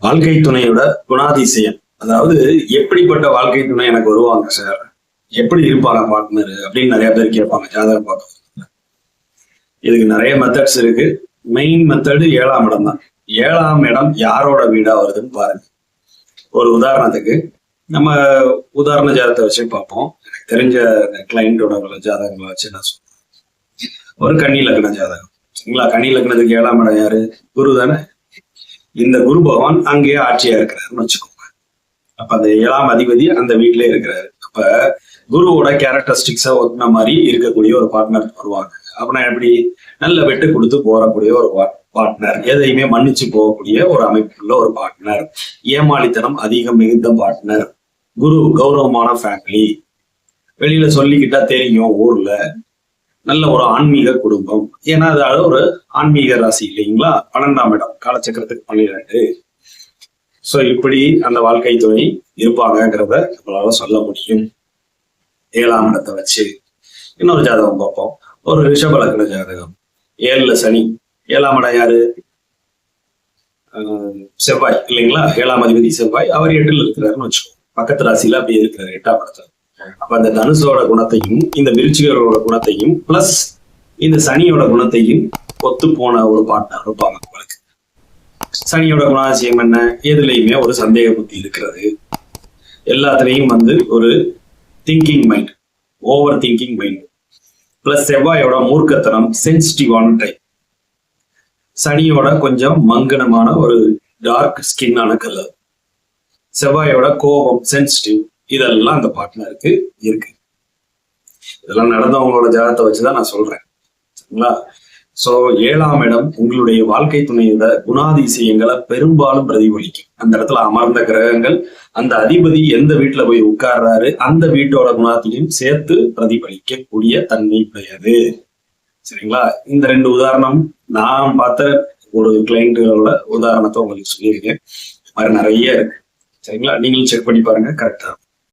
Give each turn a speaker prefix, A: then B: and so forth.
A: வாழ்க்கை துணையோட குணாதிசயம், அதாவது எப்படிப்பட்ட வாழ்க்கை துணை எனக்கு வருவாங்க சார், எப்படி இருப்பாங்க பார்ட்னர் அப்படின்னு நிறைய பேர் கேட்பாங்க ஜாதகம் பார்க்க. இதுக்கு நிறைய மெத்தட்ஸ் இருக்கு. மெயின் மெத்தடு 7ஆம் இடம் தான். 7ஆம் இடம் யாரோட வீடா வருதுன்னு பாருங்க. ஒரு உதாரணத்துக்கு நம்ம உதாரண ஜாதகத்தை வச்சு பார்ப்போம். எனக்கு தெரிஞ்ச கிளைண்டோட ஜாதகங்களை வச்சு நான் சொல்றேன். ஒரு கன்னி லக்ன ஜாதகம், சரிங்களா? கன்னி லக்னத்துக்கு 7ஆம் இடம் யாரு? குரு தானே. இந்த குரு பகவான் அங்கேயே ஆட்சியா இருக்கிறாருன்னு வச்சுக்கோங்க. அப்ப அந்த 7ஆம் அதிபதி அந்த வீட்டிலே இருக்கிறாரு. அப்ப குருவோட கேரக்டரிஸ்டிக்ஸா ஒட்டின மாதிரி இருக்கக்கூடிய ஒரு பார்ட்னர் வருவாங்க. அப்படின்னா எப்படி? நல்ல வெட்டு கொடுத்து போறக்கூடிய ஒரு பார்ட்னர், எதையுமே மன்னிச்சு போகக்கூடிய ஒரு அமைப்புள்ள ஒரு பார்ட்னர், ஏமாளித்தனம் அதிகம் மிகுந்த பார்ட்னர், குரு கௌரவமான ஃபேமிலி, வெளியில சொல்லிக்கிட்டா தெரியும் ஊர்ல, நல்ல ஒரு ஆன்மீக குடும்பம். ஏன்னா அது ஒரு ஆன்மீக ராசி இல்லைங்களா? 12ஆம் இடம் காலச்சக்கரத்துக்கு 12. சோ இப்படி அந்த வாழ்க்கை துணை இருப்பாங்கிறத நம்மளால சொல்ல முடியும் 7ஆம் இடத்தை வச்சு. இன்னொரு ஜாதகம் பார்ப்போம். ஒரு ரிஷப லக்ன ஜாதகம், 7ல சனி. 7ஆம் இடம் யாரு? செவ்வாய் இல்லைங்களா? 7ஆம் அதிபதி செவ்வாய். அவர் 8ல் இருக்கிறாருன்னு வச்சுக்கோங்க. பக்கத்து ராசியில அப்படியே இருக்கிறாரு 8ஆம் இடத்துல. அப்ப அந்த தனுசோட குணத்தையும் இந்த விருச்சிகரோட குணத்தையும் பிளஸ் இந்த சனியோட குணத்தையும் ஒத்து போன ஒரு பார்ட்னர் இருப்பாங்க உங்களுக்கு. சனியோட குணாதிசயம் என்ன? எதுலையுமே ஒரு சந்தேக புத்தி இருக்கிறது, எல்லாத்துலயும் ஒரு thinking mind, over thinking mind. Plus செவ்வாயோட மூர்க்கத்தனம், சென்சிட்டிவான டைப். சனியோட கொஞ்சம் மங்கனமான ஒரு டார்க் ஸ்கின்னான கலர். செவ்வாயோட கோபம், சென்சிட்டிவ். இதெல்லாம் அந்த பார்ட்னருக்கு இருக்கு. இதெல்லாம் நடந்தவங்களோட ஜாதகத்தை வச்சுதான் நான் சொல்றேன், சரிங்களா? சோ 7ஆம் இடம் உங்களுடைய வாழ்க்கை துணையோட குணாதிசயங்களை பெரும்பாலும் பிரதிபலிக்கும். அந்த இடத்துல அமர்ந்த கிரகங்கள், அந்த அதிபதி எந்த வீட்டுல போய் உட்கார்றாரு, அந்த வீட்டோட குணாதிசயம் சேர்த்து பிரதிபலிக்கக்கூடிய தன்மை உடையது, சரிங்களா? இந்த 2 உதாரணம் நான் பார்த்த ஒரு கிளைண்ட்டுகளோட உதாரணத்தை உங்களுக்கு சொல்லியிருக்கேன். இது மாதிரி நிறைய இருக்கு, சரிங்களா? நீங்களும் செக் பண்ணி பாருங்க, கரெக்டா.